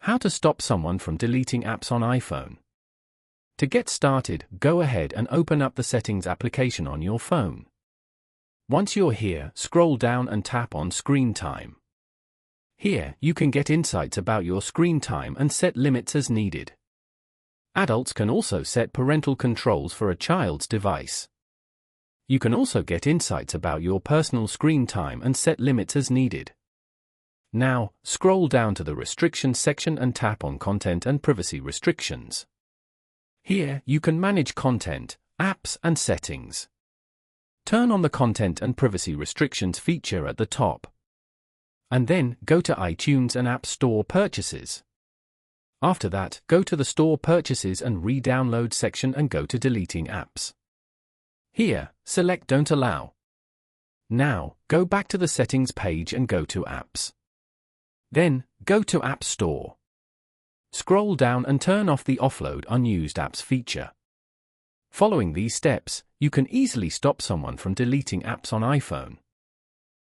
How to stop someone from deleting apps on iPhone. To get started, go ahead and open up the Settings application on your phone. Once you're here, scroll down and tap on Screen Time. Here, you can get insights about your screen time and set limits as needed. Adults can also set parental controls for a child's device. You can also get insights about your personal screen time and set limits as needed. Now, scroll down to the Restrictions section and tap on Content and Privacy Restrictions. Here, you can manage content, apps, and settings. Turn on the Content and Privacy Restrictions feature at the top. And then, go to iTunes and App Store Purchases. After that, go to the Store Purchases and Re-download section and go to Deleting Apps. Here, select Don't Allow. Now, go back to the Settings page and go to Apps. Then, go to App Store. Scroll down and turn off the Offload Unused Apps feature. Following these steps, you can easily stop someone from deleting apps on iPhone.